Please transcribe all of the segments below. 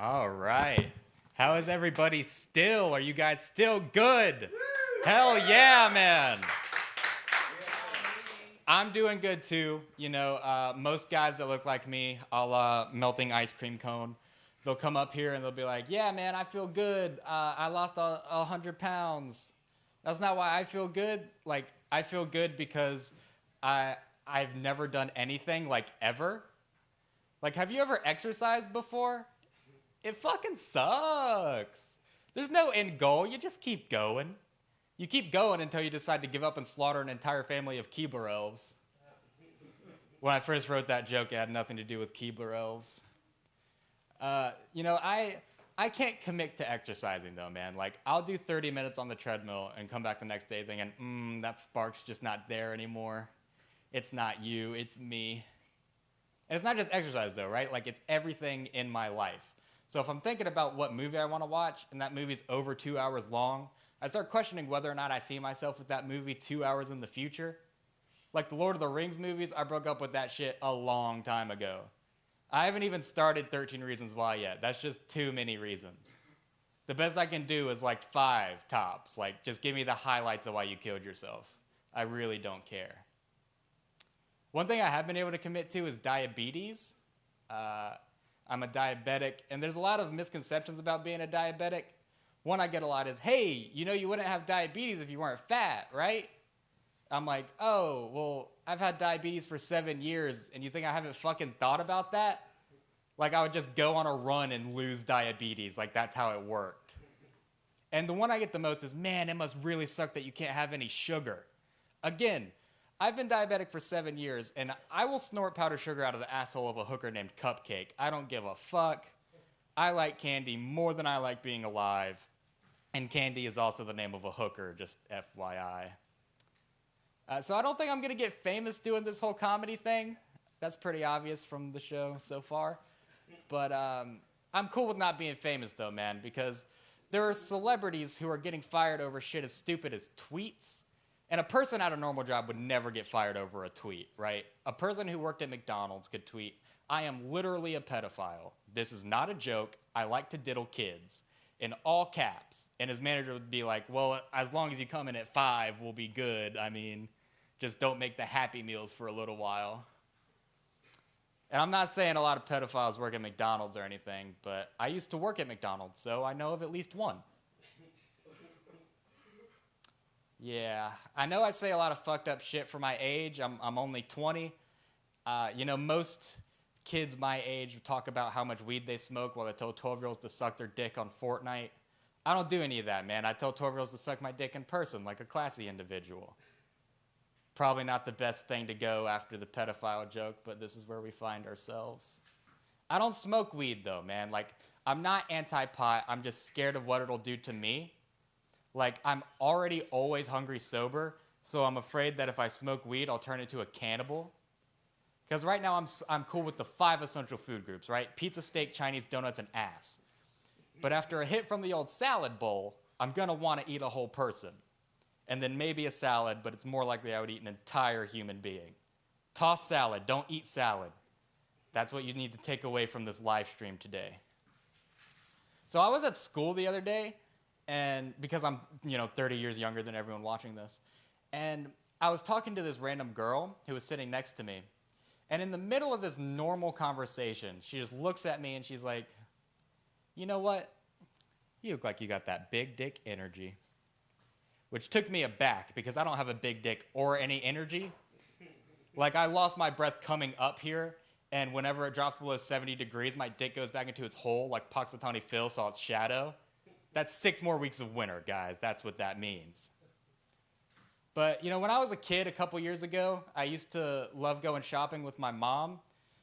All right. How is everybody still? Are you guys still good? Hell yeah, man. I'm doing good too. Most guys that look like me, a la melting ice cream cone, they'll come up here and they'll be like, yeah, man, I feel good. I lost 100 pounds. That's not why I feel good. Like, I feel good because I've never done anything, like, ever. Like, have you ever exercised before? It fucking sucks. There's no end goal. You just keep going. You keep going until you decide to give up and slaughter an entire family of Keebler elves. When I first wrote that joke, it had nothing to do with Keebler elves. I can't commit to exercising, though, man. Like, I'll do 30 minutes on the treadmill and come back the next day thinking, that spark's just not there anymore. It's not you, it's me. And it's not just exercise, though, right? Like, it's everything in my life. So if I'm thinking about what movie I want to watch, and that movie's over 2 hours long, I start questioning whether or not I see myself with that movie 2 hours in the future. Like the Lord of the Rings movies, I broke up with that shit a long time ago. I haven't even started 13 Reasons Why yet. That's just too many reasons. The best I can do is like 5 tops. Like, just give me the highlights of why you killed yourself. I really don't care. One thing I have been able to commit to is diabetes. I'm a diabetic, and there's a lot of misconceptions about being a diabetic. One I get a lot is, hey, you wouldn't have diabetes if you weren't fat, right? I'm like, oh, well, I've had diabetes for 7 years, and you think I haven't fucking thought about that? Like, I would just go on a run and lose diabetes. Like, that's how it worked. And the one I get the most is, man, it must really suck that you can't have any sugar. Again, I've been diabetic for 7 years, and I will snort powdered sugar out of the asshole of a hooker named Cupcake. I don't give a fuck. I like candy more than I like being alive. And candy is also the name of a hooker, just FYI. So I don't think I'm going to get famous doing this whole comedy thing. That's pretty obvious from the show so far. But I'm cool with not being famous, though, man, because there are celebrities who are getting fired over shit as stupid as tweets. And a person at a normal job would never get fired over a tweet, right? A person who worked at McDonald's could tweet, I am literally a pedophile. This is not a joke. I like to diddle kids. In all caps. And his manager would be like, well, as long as you come in at 5, we'll be good. I mean, just don't make the Happy Meals for a little while. And I'm not saying a lot of pedophiles work at McDonald's or anything, but I used to work at McDonald's, so I know of at least one. Yeah, I know I say a lot of fucked up shit for my age. I'm only 20. Most kids my age talk about how much weed they smoke while they tell 12-year-olds to suck their dick on Fortnite. I don't do any of that, man. I tell 12-year-olds to suck my dick in person like a classy individual. Probably not the best thing to go after the pedophile joke, but this is where we find ourselves. I don't smoke weed, though, man. Like, I'm not anti-pot. I'm just scared of what it'll do to me. Like, I'm already always hungry sober, so I'm afraid that if I smoke weed, I'll turn into a cannibal. Because right now, I'm cool with the 5 essential food groups, right? Pizza, steak, Chinese, donuts, and ass. But after a hit from the old salad bowl, I'm going to want to eat a whole person. And then maybe a salad, but it's more likely I would eat an entire human being. Toss salad. Don't eat salad. That's what you need to take away from this live stream today. So I was at school the other day, and because I'm 30 years younger than everyone watching this, and I was talking to this random girl who was sitting next to me. And in the middle of this normal conversation, she just looks at me and she's like, you know what? You look like you got that big dick energy. Which took me aback because I don't have a big dick or any energy. Like, I lost my breath coming up here, and whenever it drops below 70 degrees, my dick goes back into its hole like Puxatawny Phil saw its shadow. That's 6 more weeks of winter, guys. That's what that means. But, when I was a kid a couple years ago, I used to love going shopping with my mom,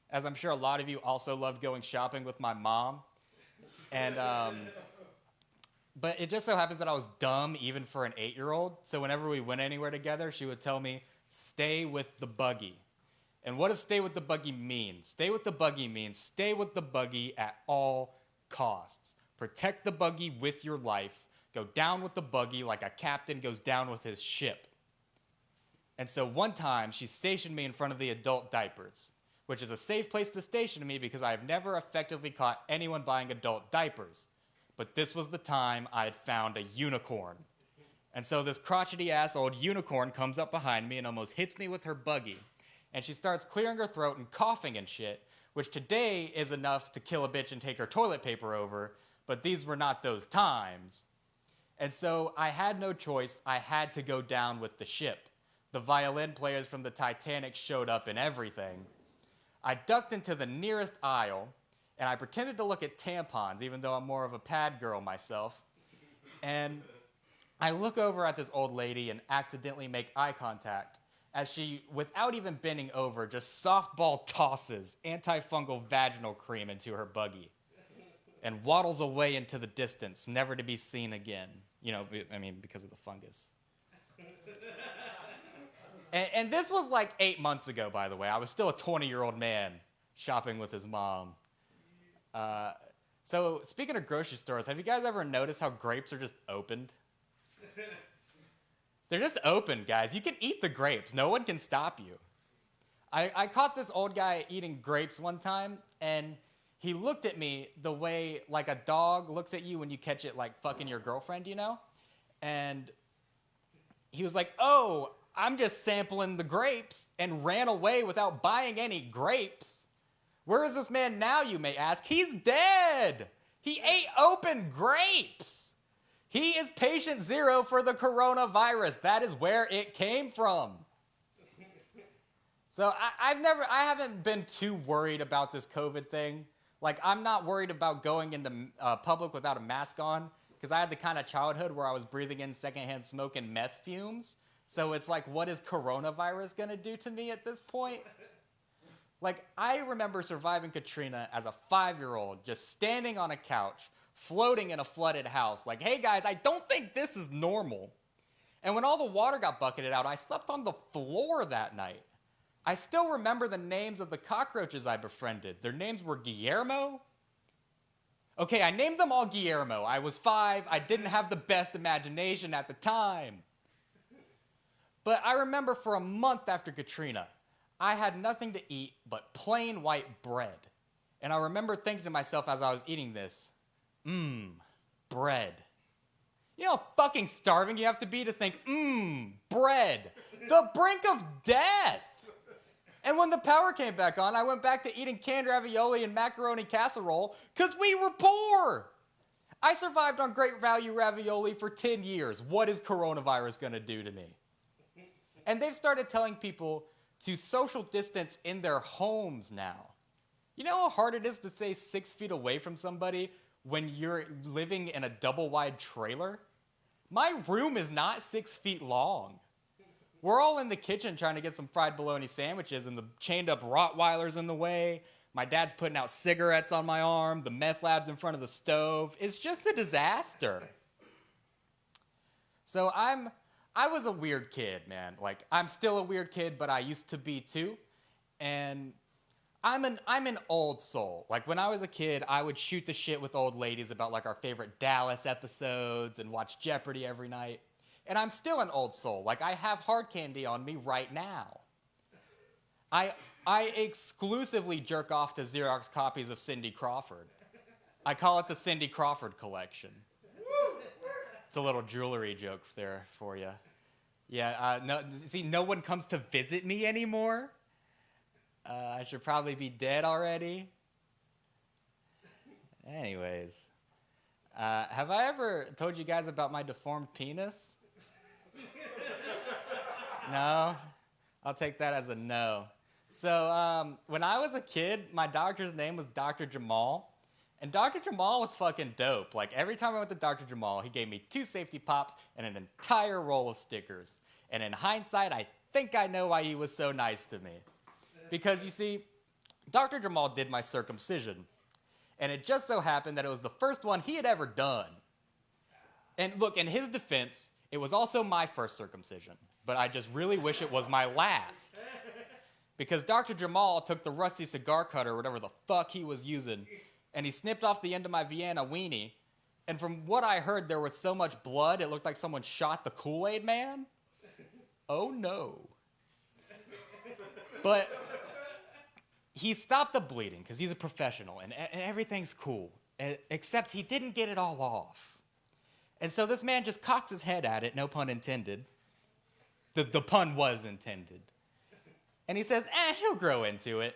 as I'm sure a lot of you also loved going shopping with my mom. And, but it just so happens that I was dumb even for an 8-year-old. So whenever we went anywhere together, she would tell me, stay with the buggy. And what does stay with the buggy mean? Stay with the buggy means stay with the buggy at all costs. Protect the buggy with your life. Go down with the buggy like a captain goes down with his ship. And so one time, she stationed me in front of the adult diapers. which is a safe place to station me because I have never effectively caught anyone buying adult diapers. But this was the time I had found a unicorn. And so this crotchety-ass old unicorn comes up behind me and almost hits me with her buggy. And she starts clearing her throat and coughing and shit, which today is enough to kill a bitch and take her toilet paper over, but these were not those times. And so I had no choice. I had to go down with the ship. The violin players from the Titanic showed up and everything. I ducked into the nearest aisle, and I pretended to look at tampons, even though I'm more of a pad girl myself. And I look over at this old lady and accidentally make eye contact as she, without even bending over, just softball tosses antifungal vaginal cream into her buggy and waddles away into the distance, never to be seen again. You know, I mean, because of the fungus. And this was like 8 months ago, by the way. I was still a 20-year-old man shopping with his mom. So speaking of grocery stores, have you guys ever noticed how grapes are just opened? They're just open, guys. You can eat the grapes. No one can stop you. I caught this old guy eating grapes one time, and he looked at me the way like a dog looks at you when you catch it like fucking your girlfriend, you know? And he was like, "Oh, I'm just sampling the grapes," and ran away without buying any grapes. Where is this man now, you may ask? He's dead. He ate open grapes. He is patient zero for the coronavirus. That is where it came from. So I haven't been too worried about this COVID thing. Like, I'm not worried about going into public without a mask on, because I had the kind of childhood where I was breathing in secondhand smoke and meth fumes. So it's like, what is coronavirus gonna do to me at this point? Like, I remember surviving Katrina as a 5-year-old, just standing on a couch, floating in a flooded house, like, hey guys, I don't think this is normal. And when all the water got bucketed out, I slept on the floor that night. I still remember the names of the cockroaches I befriended. Their names were Guillermo. Okay, I named them all Guillermo. I was 5. I didn't have the best imagination at the time. But I remember for a month after Katrina, I had nothing to eat but plain white bread. And I remember thinking to myself as I was eating this, bread. You know how fucking starving you have to be to think, bread. The brink of death. And when the power came back on, I went back to eating canned ravioli and macaroni casserole because we were poor. I survived on Great Value ravioli for 10 years. What is coronavirus going to do to me? And they've started telling people to social distance in their homes now. You know how hard it is to stay 6 feet away from somebody when you're living in a double-wide trailer? My room is not 6 feet long. We're all in the kitchen trying to get some fried bologna sandwiches, and the chained-up Rottweiler's in the way. My dad's putting out cigarettes on my arm. The meth lab's in front of the stove. It's just a disaster. So I was a weird kid, man. Like, I'm still a weird kid, but I used to be too. And I'm an old soul. Like, when I was a kid, I would shoot the shit with old ladies about like our favorite Dallas episodes and watch Jeopardy every night. And I'm still an old soul. Like, I have hard candy on me right now. I exclusively jerk off to Xerox copies of Cindy Crawford. I call it the Cindy Crawford collection. It's a little jewelry joke there for you. Yeah, no one comes to visit me anymore. I should probably be dead already. Anyways, have I ever told you guys about my deformed penis? No? I'll take that as a no. So when I was a kid, my doctor's name was Dr. Jamal. And Dr. Jamal was fucking dope. Like, every time I went to Dr. Jamal, he gave me 2 safety pops and an entire roll of stickers. And in hindsight, I think I know why he was so nice to me. Because, you see, Dr. Jamal did my circumcision. And it just so happened that it was the first one he had ever done. And look, in his defense, it was also my first circumcision. But I just really wish it was my last. Because Dr. Jamal took the rusty cigar cutter, or whatever the fuck he was using, and he snipped off the end of my Vienna weenie. And from what I heard, there was so much blood, it looked like someone shot the Kool-Aid Man. Oh no. But he stopped the bleeding because he's a professional and everything's cool, except he didn't get it all off. And so this man just cocks his head at it, no pun intended. The pun was intended. And he says, he'll grow into it.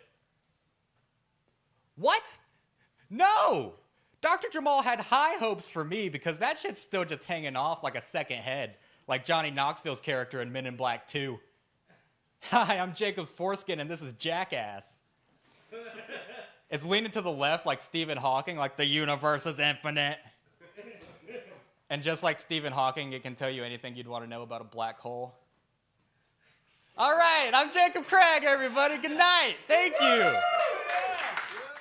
What? No! Dr. Jamal had high hopes for me because that shit's still just hanging off like a second head, like Johnny Knoxville's character in Men in Black 2. Hi, I'm Jacob's foreskin and this is Jackass. It's leaning to the left like Stephen Hawking, like the universe is infinite. And just like Stephen Hawking, it can tell you anything you'd want to know about a black hole. All right, I'm Jacob Craig, everybody. Good night. Thank you.